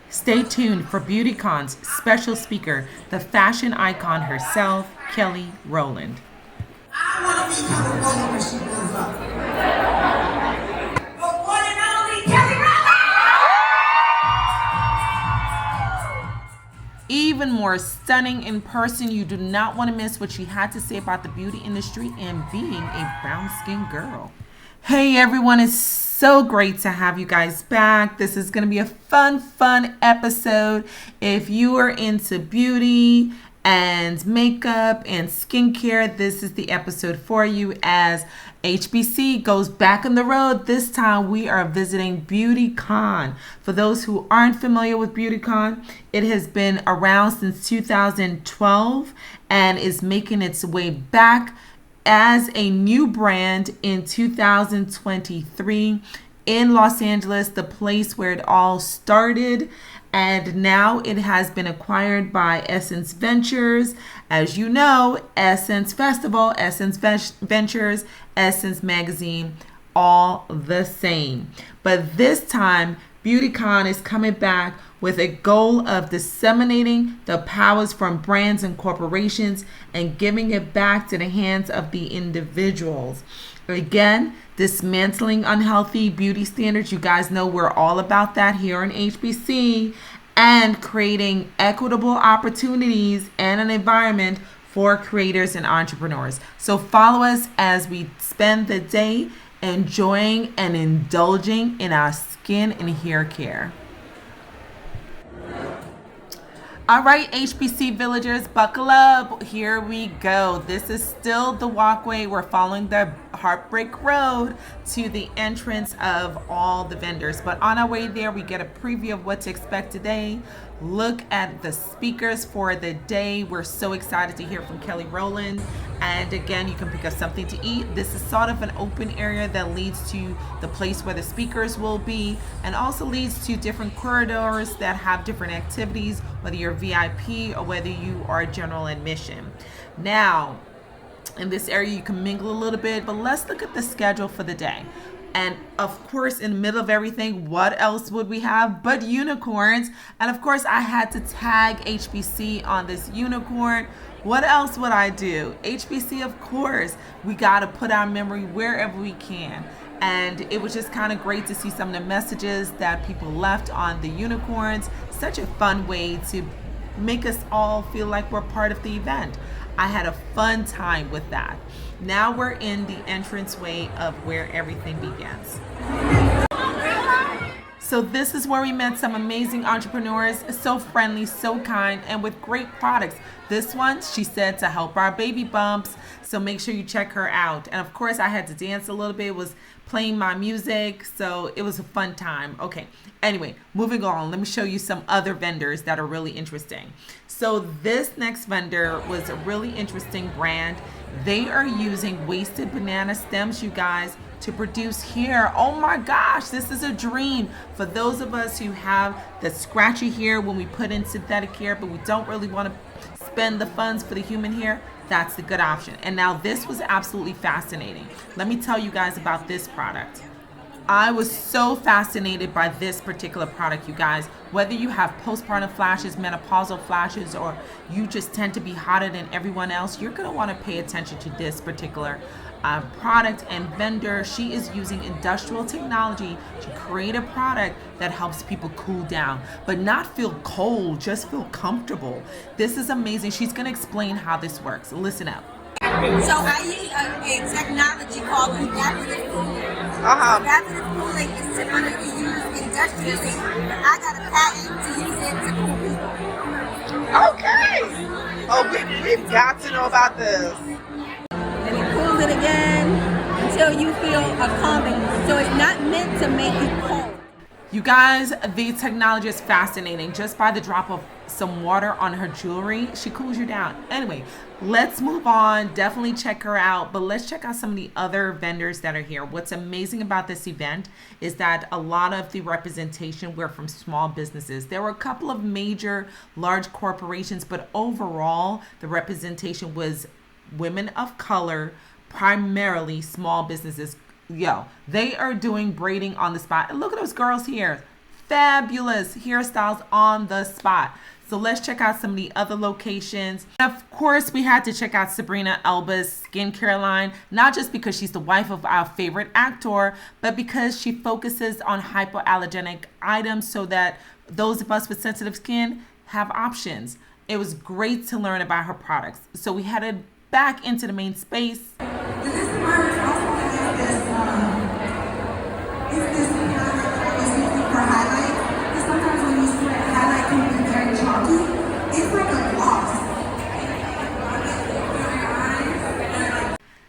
Stay tuned for Beautycon's special speaker, the fashion icon herself, Kelly Rowland. I want to meet her woman when she grows up. The one and only Kelly Rowland! Even more stunning in person, you do not want to miss what she had to say about the beauty industry and being a brown-skinned girl. Hey everyone, it's so great to have you guys back. This is going to be a fun episode. If you are into beauty and makeup and skincare, this is the episode for you as HPC goes back on the road. This time we are visiting Beautycon. For those who aren't familiar with Beautycon, it has been around since 2012 and is making its way back as a new brand in 2023 in Los Angeles, the place where it all started. And now it has been acquired by Essence Ventures. As you know, Essence Festival, Essence Ventures, Essence Magazine, all the same. But this time, Beautycon is coming back with a goal of disseminating the powers from brands and corporations and giving it back to the hands of the individuals. Again, dismantling unhealthy beauty standards. You guys know we're all about that here in HBC, and creating equitable opportunities and an environment for creators and entrepreneurs. So follow us as we spend the day enjoying and indulging in our skin and hair care. All right, HPC villagers, buckle up. Here we go. This is still the walkway. We're following the Heartbreak Road to the entrance of all the vendors. But on our way there, we get a preview of what to expect today. Look at the speakers for the day. We're so excited to hear from Kelly Rowland. And again, you can pick up something to eat. This is sort of an open area that leads to the place where the speakers will be, and also leads to different corridors that have different activities, whether you're VIP or whether you are general admission. Now, in this area, you can mingle a little bit, but let's look at the schedule for the day. And of course, in the middle of everything, what else would we have but unicorns? And of course, I had to tag HBC on this unicorn. What else would I do? HBC, of course, we got to put our memory wherever we can. And it was just kind of great to see some of the messages that people left on the unicorns. Such a fun way to make us all feel like we're part of the event. I had a fun time with that. Now we're in the entranceway of where everything begins. So this is where we met some amazing entrepreneurs, so friendly, so kind, and with great products. This one, she said, to help our baby bumps. So make sure you check her out. And of course, I had to dance a little bit, was playing my music. So it was a fun time. Okay. Anyway, moving on. Let me show you some other vendors that are really interesting. So this next vendor was a really interesting brand. They are using wasted banana stems, you guys, to produce hair. Oh my gosh, this is a dream for those of us who have the scratchy hair when we put in synthetic hair, but we don't really want to spend the funds for the human hair. That's the good option. And now this was absolutely fascinating. Let me tell you guys about this product. I was so fascinated by this particular product, you guys. Whether you have postpartum flashes, menopausal flashes, or you just tend to be hotter than everyone else, you're going to want to pay attention to this particular product and vendor. She is using industrial technology to create a product that helps people cool down, but not feel cold, just feel comfortable. This is amazing. She's going to explain how this works. Listen up. So I use a technology called evaporative cooling. Evaporative cooling is typically used industrially, but I got a patent to use it to cool people. Okay. Oh, we've got to know about this. And it cools it again until you feel a calming. So it's not meant to make you cold. You guys, the technology is fascinating. Just by the drop of some water on her jewelry, she cools you down. Anyway, let's move on. Definitely check her out, but let's check out some of the other vendors that are here. What's amazing about this event is that a lot of the representation were from small businesses. There were a couple of major large corporations, but overall the representation was women of color, primarily small businesses. Yo, they are doing braiding on the spot. And look at those girls here. fabulous hairstyles on the spot. So let's check out some of the other locations. Of course, we had to check out Sabrina Elba's Skin Caroline, not just because she's the wife of our favorite actor, but because she focuses on hypoallergenic items so that those of us with sensitive skin have options. It was great to learn about her products. So we headed back into the main space. This part also has this, it's this palette that I was using for highlight. Because sometimes when you sweat, highlight can be very chalky. It's like a gloss.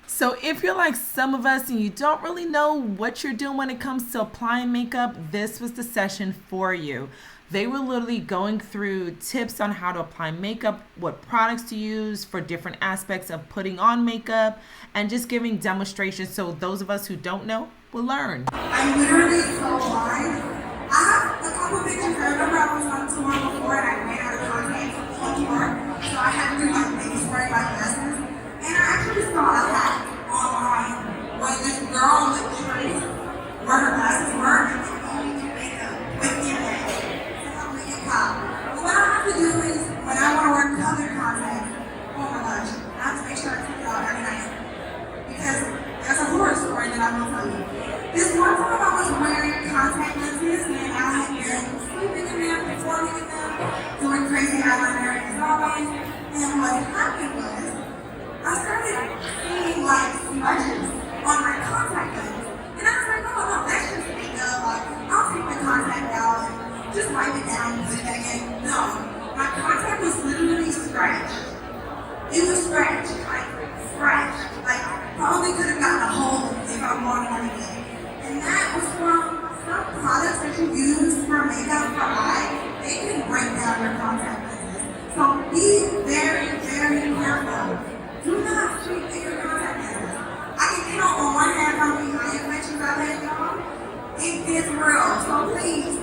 So if you're like some of us and you don't really know what you're doing when it comes to applying makeup, this was the session for you. They were literally going through tips on how to apply makeup, what products to use for different aspects of putting on makeup, and just giving demonstrations so those of us who don't know will learn. I'm literally so blind. I have a couple pictures. I remember I was on tour before and I ran out of content on tour. So I had to do like maybe wearing my glasses. And I actually saw a hack online where this girl literally where her glasses were and then only do makeup with the what I have to do is, when I want to wear colored contact, oh my gosh, I have to make sure I take it out every night. Because there's a horror story that I will tell you. This one time I was wearing contact lenses and I had been sleeping in them, performing in them, doing crazy eyeliner as always. And what happened was, I started seeing like smudges on my contact lens. And I was like, oh no, that's just makeup. Like, I'll take the contact out and just wipe it down and put it back in. No, my contact was literally scratched. It was scratched, like scratched. Like probably could have gotten a hole if I wanted it again. And that was from some products that you use for makeup for eye. They can break down your contact lenses. So be very, very careful. Do not treat your contact lenses. I can count on one hand how many eye infections I've had, y'all. It gets real. So please,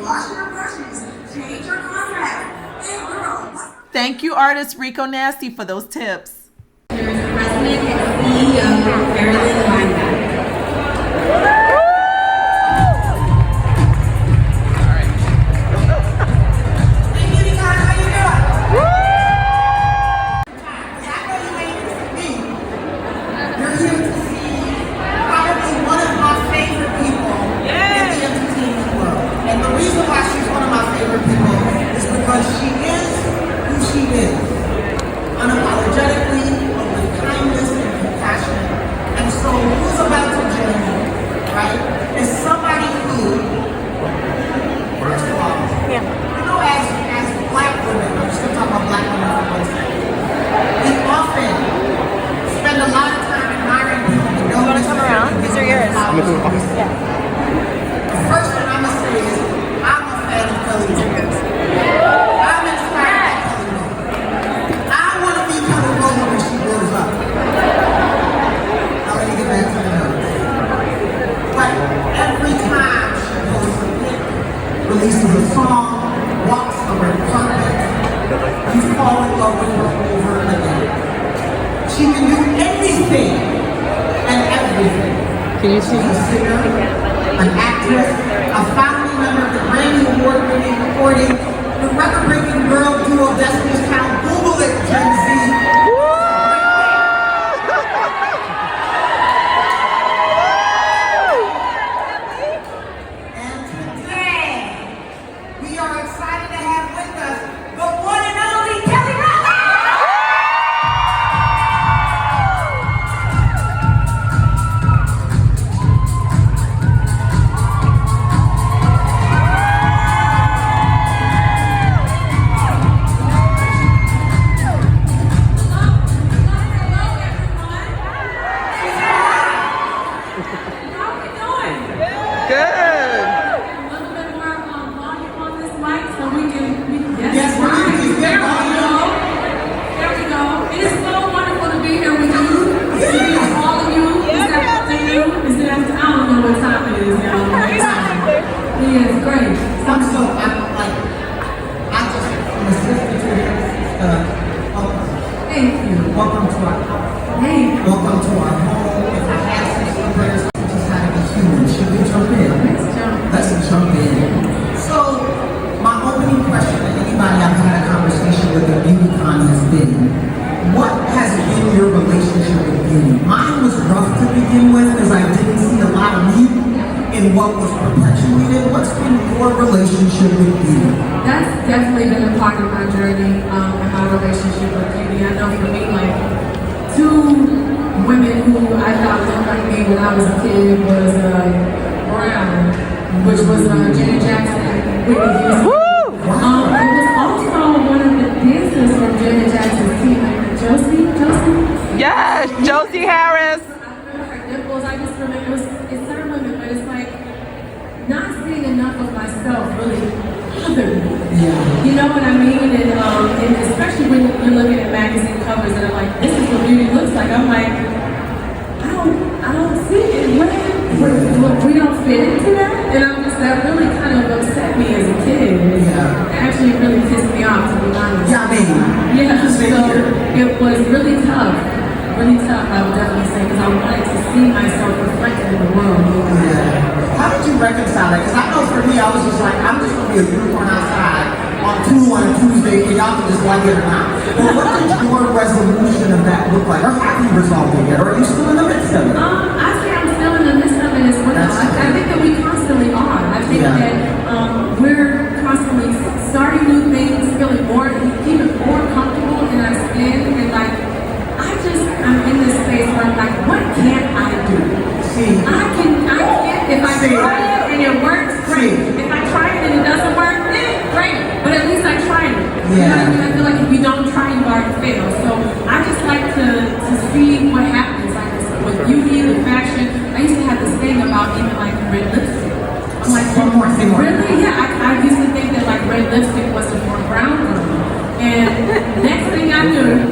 wash your brushes, change your contacts, and girl. Thank you, artist Rico Nasty, for those tips. President and CEO Caroline Wanga. Hey, Beautycon, how you doing? I know you ain't here to see me. You're here to see probably one of my favorite people in the entertainment world. And the reason why she's one of my favorite people is because she is who she is. Unapologetically, but with kindness and compassion. And so who's about to join me, right, is somebody who, first of all, you know, as black women, I'm just gonna talk about black women for one second. We often spend a lot of time admiring people we know. You wanna come around? These are yours. Yeah. The first thing I'm gonna say is I'm a fan of Kelly Rowland. I'm inspired by Kelly Rowland. I want to be Kelly Rowland when she grows up. Now let me get back to the notes. But every time she posts a pic, releases a song, walks a red carpet, you fall in love with her over again. She can do anything and everything. Can you see? She's a singer, an actress, a founding member of the Grammy Award-winning recording, the record-breaking girl duo Destiny's Child. Google it, Gen Z. And today, we are excited to have with us the one and only Kelly Rowland. Yes, please. There we go. It is so wonderful to be here with you. All of you. Is that I don't know what time it is now. Yes, great. I'm assistant to welcome. Thank you. Welcome to our Thank you. welcome to our home. If I had some celebrities, I just had to be human. Should we jump in? Let's jump. Let's jump in. begin with, because I didn't see a lot of you in what was perpetuated. What's been your relationship with beauty? That's definitely been a part of my journey, and my relationship with beauty. I know for me, like, two women who I thought looked like me when I was a kid was Brown, which was Janet Jackson and Whitney Houston. It was also one of the dancers from Janet Jackson's team, like Josie. Yes, Josie Harris. I remember her dimples. I just remember it's certain women, but it's like not seeing enough of myself really bothered me. Yeah. You know what I mean? And especially when you're looking at magazine covers that are like, this is what beauty looks like. I'm like, I don't see it. We don't fit into that. And that really kind of upset me as a kid. Yeah. It actually really pissed me off, to be honest. Yeah, baby. Yeah, so it was really tough. Really tough, I would definitely say, because I wanted to see myself reflected in the world. Yeah. How did you reconcile that? Because I know for me, I was just like, I'm just going to be a unicorn outside on a Tuesday, and y'all can just like it or not. But what did your resolution of that look like? Or have you resolved it yet? Or are you still in the midst of it? I say I'm still in the midst of it as well. I think that we constantly are. I think that we're constantly starting new things, feeling even more comfortable in our skin, and like, I'm in this space where I'm like, what can't I do? I can't, if I try it and it works, great. If I try it and it doesn't work, great. But at least I tried it. Yeah. You know what I mean? I feel like if you don't try, you already fail. So I just like to see what happens, like with beauty, with fashion. I used to have this thing about even like red lipstick. I'm like, say more. really? Yeah, I used to think that like red lipstick wasn't for a brown girl. And next thing I knew,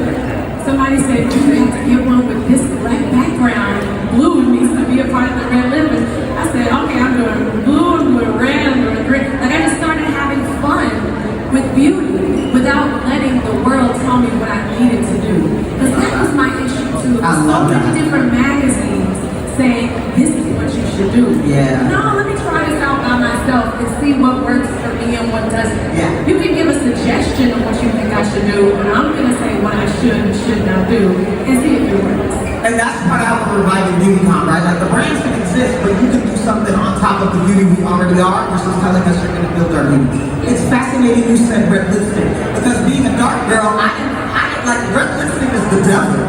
somebody said, you have to get one with this black background. Blue needs to be a part of the red lipstick. I said, okay, I'm doing blue, I'm doing red, I'm doing green. Like I just started having fun with beauty without letting the world tell me what I needed to do. Because that was my issue too. I love so many that. different magazines saying, this is what you should do. Yeah. No, let me try this out by myself and see what works for me and what doesn't. Yeah. You can give a suggestion of what you think I should do, but I'm going to say what I should and should not do and see if it works. And that's part of how we're reviving Beautycon, right? Like the brands can exist, but you can do something on top of the beauty we already are versus telling us you're going to build our beauty. It's fascinating you said red lipstick, because being a dark girl, I like red lipstick is the devil.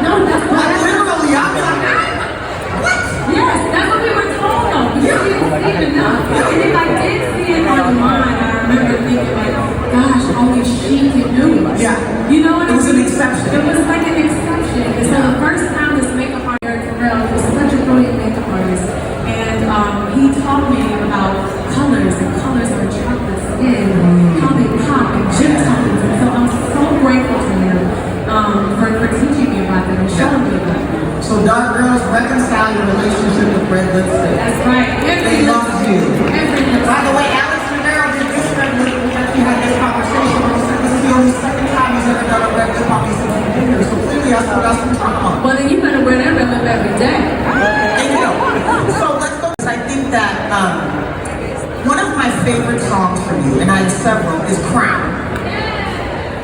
No, that's what Like literally, I'll be like, what? yes, that's what we were told though, because we didn't see it enough. And if I did see it online, I remember thinking like, gosh, only she can do it. Yeah. You know what I mean? It was an exception. It was like an exception. And so the first time this makeup artist, Caroline, was such a brilliant makeup artist, and he taught me about colors and colors on chocolate skin, how they pop and gym tones. And so I'm so grateful to him for teaching me about them and showing me about them. So dark girls, reconcile your relationship with red lipstick. That's right. They love you. By the way, Alex Rivera did this red lipstick. We actually had this conversation. He said this is the only second time he's ever done a red lip on me since he's been here. So clearly I still got some trauma. Well, then you better wear that red lip every day. Thank you. So let's go. I think that one of my favorite songs from you, and I have several, is Crown.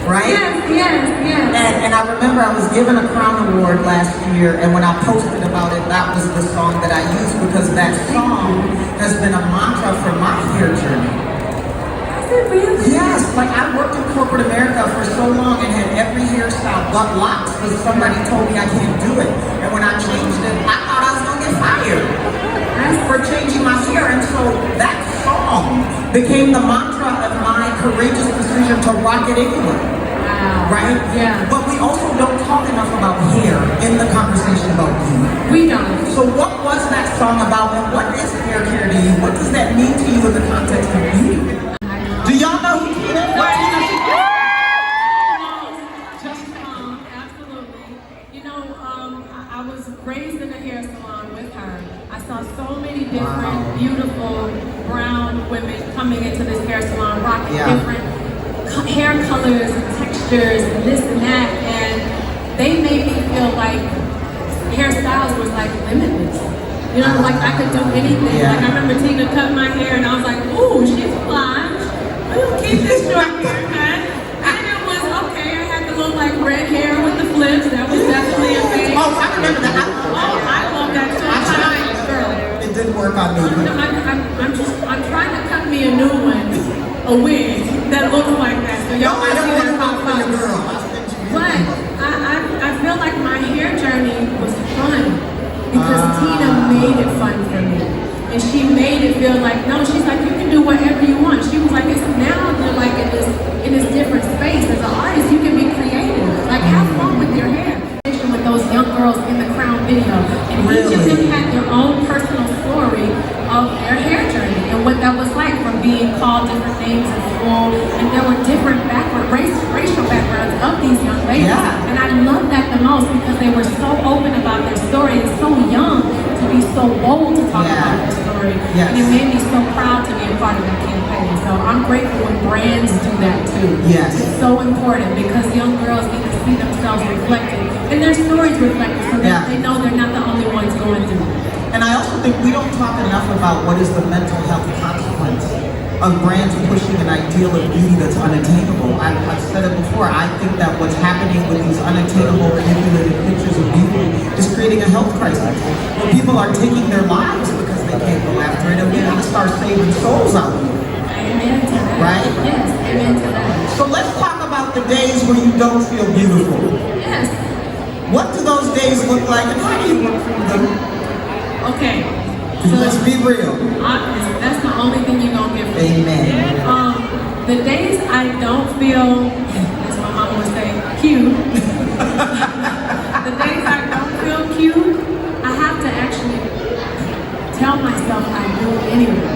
Right? Yes. And I remember I was given a Crown Award last year, and when I posted about it, that was the song that I used, because that song has been a mantra for my hair journey. Is it really? Yes, like I worked in corporate America for so long and had every hairstyle but locks because somebody told me I can't do it. And when I changed it, I thought I was gonna get fired for changing my hair. And so that song became the mantra of my courageous decision to rock it anyway. Wow. Right? Yeah. But we also don't talk enough about hair in the conversation about beauty. We don't. So what was that song about, and what is hair care to you? What does that mean to you in the context of beauty? Do y'all know who Tina is? Absolutely. You know, I was raised in a hair salon with her. I saw so many different, beautiful brown women coming into this hair salon, rocking different hair colors and textures and this and that, and they made me feel like hairstyles was like limitless. You know, like I could do anything. Yeah. Like I remember Tina cut my hair and I was like, ooh, she's fly. We'll keep this short haircut. And it was okay. I had the little like red hair with the flips. That was definitely a thing. Oh, I remember that. Oh, I love that work on me. I'm trying to cut me a new one, a wig that looks like that. So y'all I don't want to pop talk for your girl. But I feel like my hair journey was fun because Tina made it fun for me. And she made it feel like, no, she's like, you can do whatever you want. She was like, it's now you're like in this different space. As an artist, you can be creative. Like, have fun with your hair. With those young girls in the Crown video. And each of them had their own personal story of their hair journey and what that was like from being called different names in school. And there were different racial backgrounds of these young ladies. Yeah. And I love that the most because they were so open about their story and so young to be so bold to talk about their story. Yes. And it made me so proud to be a part of that campaign. So I'm grateful when brands do that too. Yes. It's so important because young girls need to see themselves reflected and their stories reflected so that they know they're not the only ones going through it. And I also think we don't talk enough about what is the mental health consequence of brands pushing an ideal of beauty that's unattainable. I've said it before, I think that what's happening with these unattainable, manipulated pictures of beauty is creating a health crisis. Where people are taking their lives because they can't go after it, and we need to start saving souls out here. Amen to that. Right? Yes, amen to that. So let's talk about the days where you don't feel beautiful. Yes. What do those days look like, and how do you look through them? Okay. So Let's be real. That's the only thing you're gonna get from me. Amen. The days I don't feel, as my mom would say, cute. The days I don't feel cute, I have to actually tell myself I do anyway,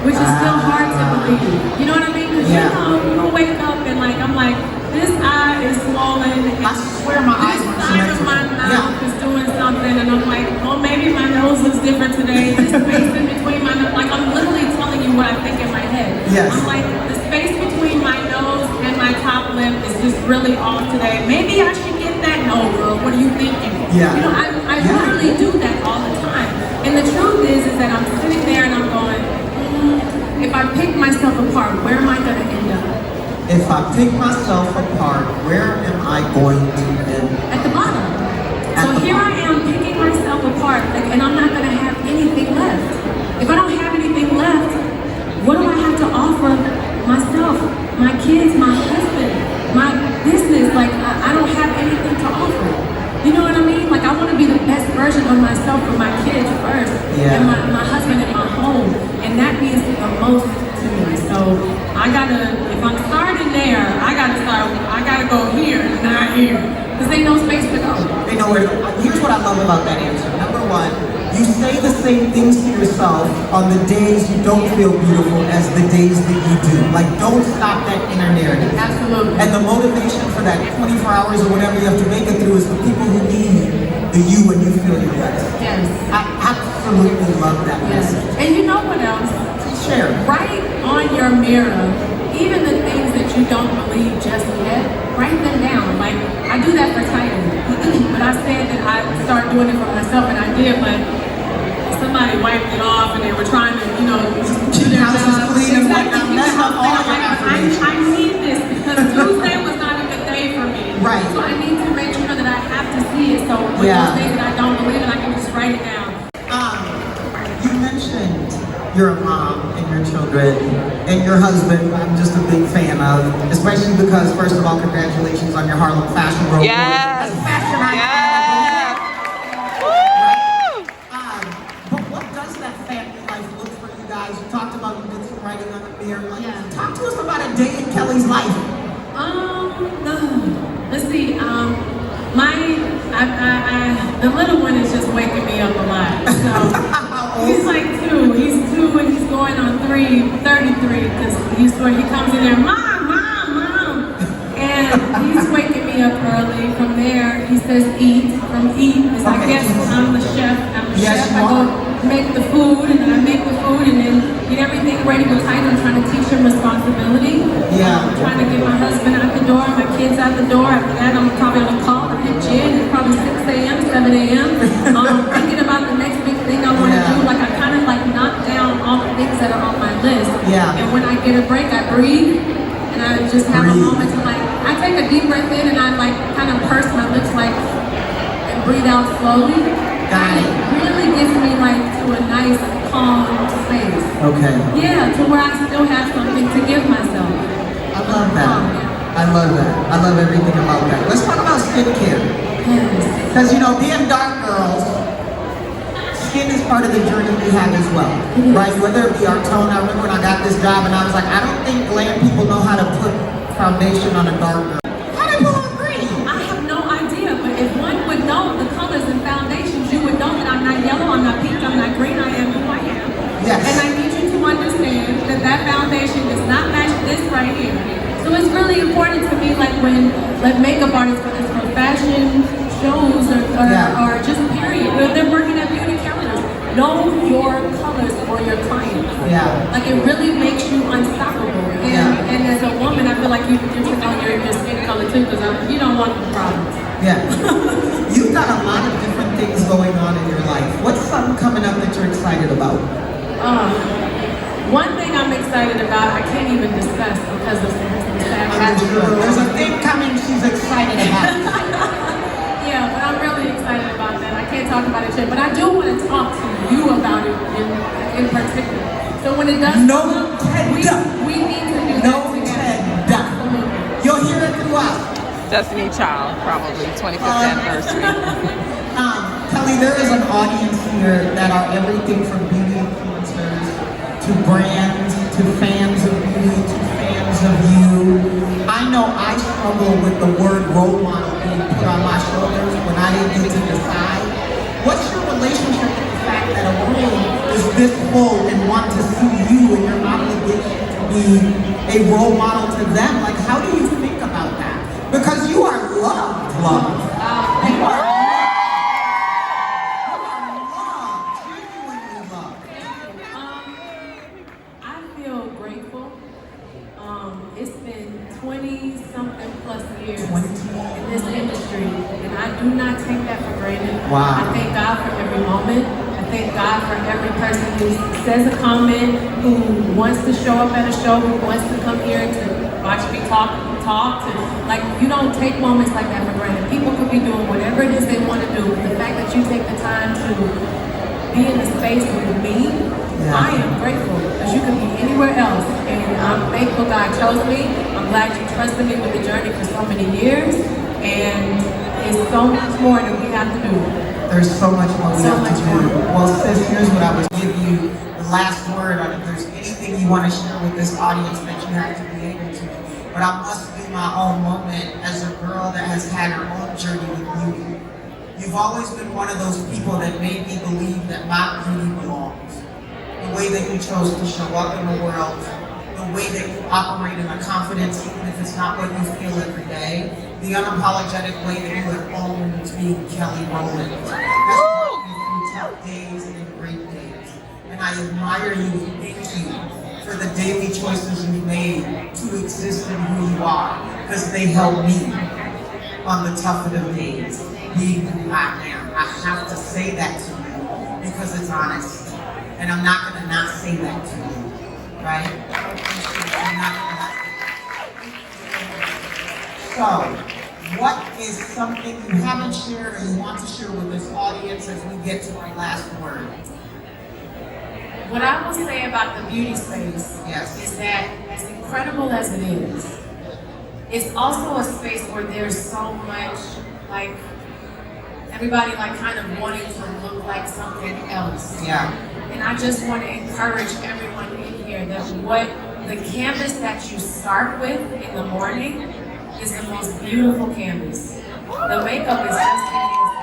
which is still hard to believe. You know what I mean? Because you wake up and I'm like, this eye is swollen. And I swear my eyes this are side of my mouth is doing something, and I'm like, oh, maybe my nose looks different today. This space in between my nose, like I'm literally telling you what I think in my head. Yes. I'm like, the space between my nose and my top lip is just really off today. Maybe I should get that. No, girl, what are you thinking? Yeah. You know, I literally do that all the time. And the truth is that I'm sitting there and I'm going, if I pick myself apart, where am I going to end up? If I pick myself apart, where am I going to end? At the bottom. So here I am picking myself apart, and I'm not going to have anything left. If I don't have anything left, what do I have to offer myself, my kids, my husband, my business? Like, I don't have anything to offer. You know what I mean? Like, I want to be the best version of myself for my kids first, and my husband and my home, and that means the most to me. So I gotta, if I'm starting there, I gotta go here, not here. Because they know space to go. They know where to go. Here's what I love about that answer. Number one, you say the same things to yourself on the days you don't feel beautiful as the days that you do. Like, don't stop that inner narrative. Absolutely. And the motivation for that 24 hours or whatever you have to make it through is the people who need the you when you feel your best. Yes. I absolutely love that message. And you know what else? Share. Write on your mirror, even the things that you don't believe just yet, write them down. Like, I do that for titles. But I said that I start doing it for myself, and I did, but somebody wiped it off and they were trying to, do their House is job. clean and whatnot. Mess up all your affirmations. I need this because Tuesday was not a good day for me. Right. So I need to make sure that I have to see it. So with those things that I don't believe in, I can just write it down. You mentioned your mom and your children and your husband. I'm just a big fan of, especially because, first of all, congratulations on your Harlem Fashion Road. Yes. Fashion Yes. Woo! But what does that family life look for you guys? You talked about you did some writing on the mirror. Talk to us about a day in Kelly's life. Let's see. The little one is just waking me up a lot. So he's like 2. He's 2 and he's going on 33 because he comes in there, Mom. And he's waking me up early. From there, he says eat. From eat is I guess I'm the chef. Yes, I go make the food, and then I make the food, and then get everything ready with Titan. I'm trying to teach him responsibility. I'm trying to get my husband out the door, my kids out the door. After that, I'm probably on a call to hit Jen. It's probably 6 a.m., 7 a.m. Thinking about the next big thing I want to do. Like, I kind of knock down all the things that are on my list. And when I get a break, I breathe, and I just have a moment to I take a deep breath in, and I kind of purse my lips and breathe out slowly. Got it. It really gets me to a nice calm space. Okay. Yeah, to where I still have something to give myself. I love that. I love that. I love everything about that. Let's talk about skincare. Because, you know, being dark girls, skin is part of the journey we have as well, right? Whether it be our tone. I remember when I got this job and I was like, I don't think glam people know how to put foundation on a dark girl. How do people agree? I have no idea, but if one would know the colors and foundations, you would know that I'm not yellow, I'm not pink, I'm not green, I am who I am. Yes. And I need you to understand that that foundation does not match this right here. So it's really important to me, like when makeup artists, whether it's for fashion shows or just period, when they're working at beauty counters, know your colors for your clients. Yeah. Like it really makes you unstoppable. And as a woman, I feel like you should know your skin color too, because you don't want the problems. Yeah. You've got a lot of different things going on in your life. What's something coming up that you're excited about? One thing I'm excited about, I can't even discuss because of the sad fact. There's a thing coming she's excited about. Yeah, but I'm really excited about that. I can't talk about it yet, but I do want to talk to you about it in particular. So when it does No we need to do No that together. You'll hear it throughout. Destiny Child, probably 25th anniversary. Kelly, there is an audience here that are everything from beauty influencers to brands to fans of beauty to fans of you. I know I struggle with the word role model being put on my shoulders when I didn't get to decide. What's your relationship with the fact that a room is this full and want to see you and your obligation to be a role model to them? Like, how do you think about that? Because you are loved. You are loved. Genuinely loved. I feel grateful. It's been 20-something plus years in this industry, and I do not take that for granted. Wow. I thank God for every moment. I thank God for every person who says a comment, who wants to show up at a show, who wants to come here to watch me talk. Like, you don't take moments like that for granted. People could be doing whatever it is they want to do. The fact that you take the time to be in the space with me, I am grateful, because you could be anywhere else. And I'm thankful God chose me. I'm glad you trusted me with the journey for so many years. And there's so much more that we have to do. There's so much more we have to do. more. Well, sis, here's what I would give you the last word on. If there's anything you want to share with this audience that you have to be able to. But I must do my own moment as a girl that has had her own journey with beauty. You've always been one of those people that made me believe that my beauty belongs. The way that you chose to show up in the world, the way that you operate in a confidence, even if it's not what you feel every day, the unapologetic way that you have owned being Kelly Rowland. Has brought you through tough days and great days. And I admire you and thank you for the daily choices you've made to exist in who you are, because they help me on the toughest of days, being who I am. I have to say that to you because it's honest, and I'm not going to not say that to you, right? I'm not gonna. So, what is something you haven't shared or you want to share with this audience as we get to our last word? What I will say about the beauty space is that, as incredible as it is, it's also a space where there's so much, like, everybody like kind of wanting to look like something else. Yeah. And I just want to encourage everyone in here that what the canvas that you start with in the morning is the most beautiful canvas. The makeup is just hideous.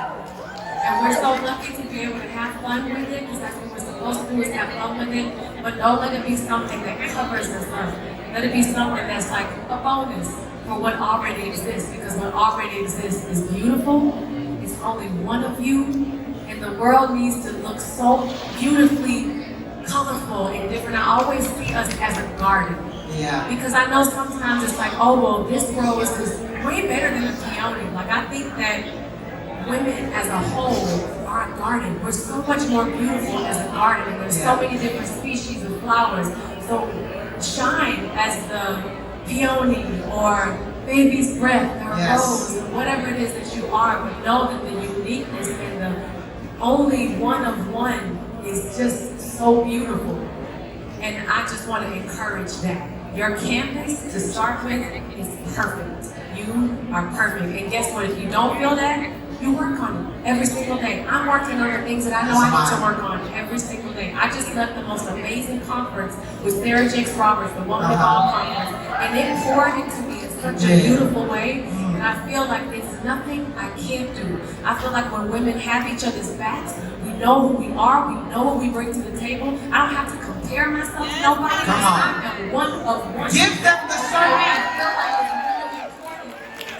And we're so lucky to be able to have fun with it, because that's what we're supposed to do, is have fun with it. But don't let it be something that covers us up. Let it be something that's like a bonus for what already exists, because what already exists is beautiful. It's only one of you, and the world needs to look so beautifully colorful and different. I always see us as a garden. Yeah. Because I know sometimes it's like, oh, well, this girl is just way better than a peony. Like, I think that women as a whole are a garden. We're so much more beautiful as a garden, and there's so many different species of flowers. So shine as the peony or baby's breath or rose or whatever it is that you are, but know that the uniqueness and the only one of one is just so beautiful. And I just want to encourage that. Your canvas to start with is perfect. You are perfect. And guess what? If you don't feel that, you work on it every single day. I'm working on the things that I know I need to work on every single day. I just left the most amazing conference with Sarah Jakes Roberts, the Woman of All conference, and it poured into me in such a beautiful way. And I feel like there's nothing I can't do. I feel like when women have each other's backs, we know who we are, we know what we bring to the table. I don't have to compare myself to nobody. I am one of one. Give them the service. I feel like it's really important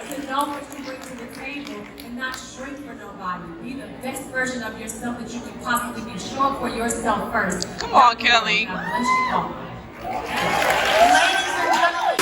to know what you bring to the table and not shrink for nobody. Be the best version of yourself that you can possibly be. Show up for yourself first. Come on, Kelly. God bless you all. Ladies and gentlemen.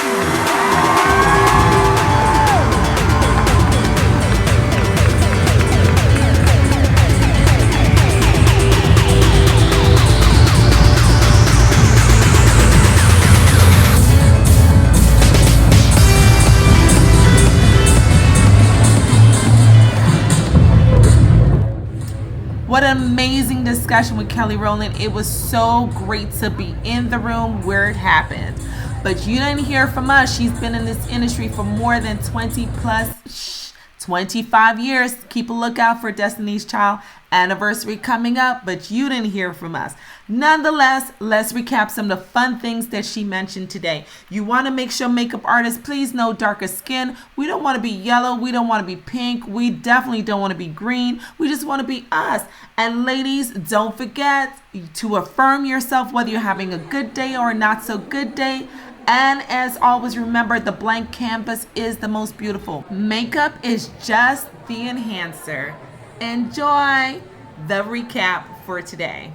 What an amazing discussion with Kelly Rowland. It was so great to be in the room where it happened. But you didn't hear from us. She's been in this industry for more than 25 years. Keep a lookout for Destiny's Child anniversary coming up, but you didn't hear from us. Nonetheless, let's recap some of the fun things that she mentioned today. You want to make sure makeup artists, please know darker skin. We don't want to be yellow. We don't want to be pink. We definitely don't want to be green. We just want to be us. And ladies, don't forget to affirm yourself whether you're having a good day or a not so good day. And as always, remember the blank canvas is the most beautiful. Makeup is just the enhancer. Enjoy the recap for today.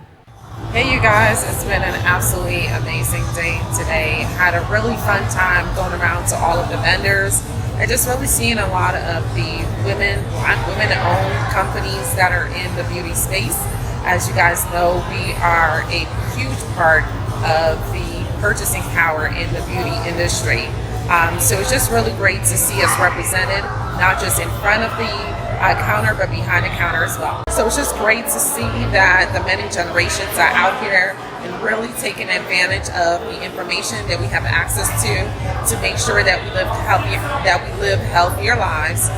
Hey you guys, it's been an absolutely amazing day today. Had a really fun time going around to all of the vendors and just really seeing a lot of the Black women-owned companies that are in the beauty space. As you guys know, we are a huge part of the purchasing power in the beauty industry. So it's just really great to see us represented, not just in front of the counter, but behind the counter as well. So it's just great to see that the many generations are out here and really taking advantage of the information that we have access to make sure that we live healthier lives,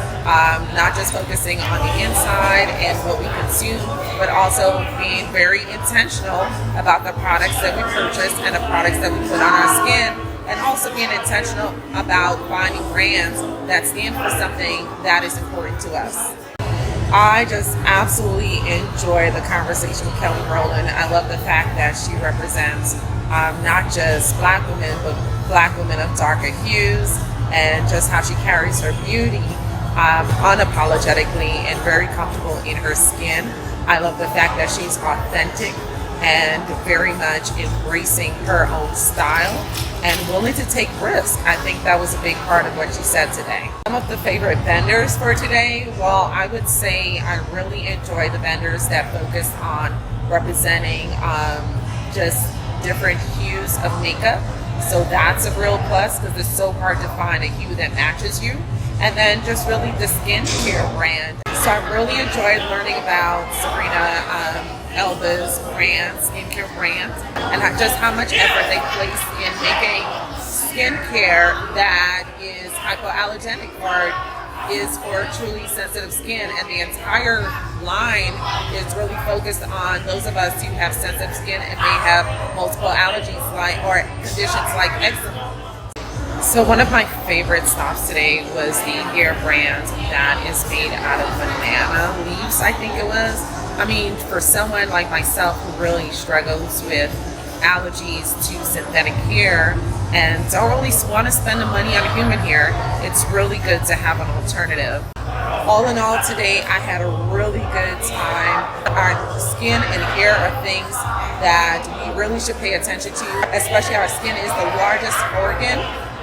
not just focusing on the inside and what we consume, but also being very intentional about the products that we purchase and the products that we put on our skin. And also being intentional about finding brands that stand for something that is important to us. I just absolutely enjoy the conversation with Kelly Rowland. I love the fact that she represents not just Black women, but Black women of darker hues, and just how she carries her beauty unapologetically and very comfortable in her skin. I love the fact that she's authentic and very much embracing her own style and willing to take risks. I think that was a big part of what she said today. Some of the favorite vendors for today, well, I would say I really enjoy the vendors that focus on representing just different hues of makeup. So that's a real plus because it's so hard to find a hue that matches you. And then just really the skincare brand. So I really enjoyed learning about Sabrina Elba's brand, skincare brand, and just how much effort they place in making skincare that is hypoallergenic or is for truly sensitive skin. And the entire line is really focused on those of us who have sensitive skin and may have multiple allergies or conditions like eczema. So one of my favorite stops today was the hair brand that is made out of banana leaves, I think it was. I mean, for someone like myself who really struggles with allergies to synthetic hair and don't really want to spend the money on human hair, it's really good to have an alternative. All in all, today I had a really good time. Our skin and hair are things that we really should pay attention to, especially our skin is the largest organ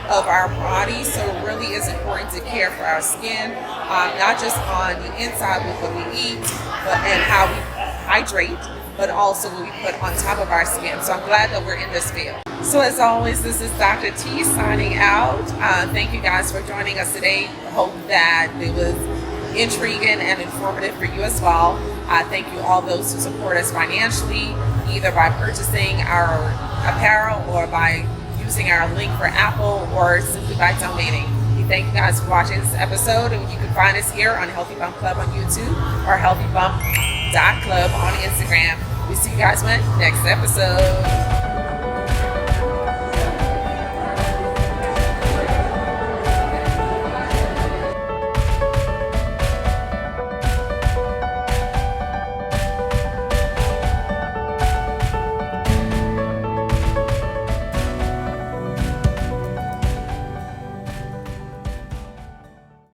of our body, so it really is important to care for our skin, not just on the inside with what we eat and how we hydrate, but also what we put on top of our skin. So I'm glad that we're in this field. So as always, this is Dr. T signing out. Thank you guys for joining us today. Hope that it was intriguing and informative for you as well. Thank you all those who support us financially either by purchasing our apparel or by using our link for Apple or simply by donating. We thank you guys for watching this episode, and you can find us here on Healthy Bump Club on YouTube or healthybump.club on Instagram. We see you guys in the next episode.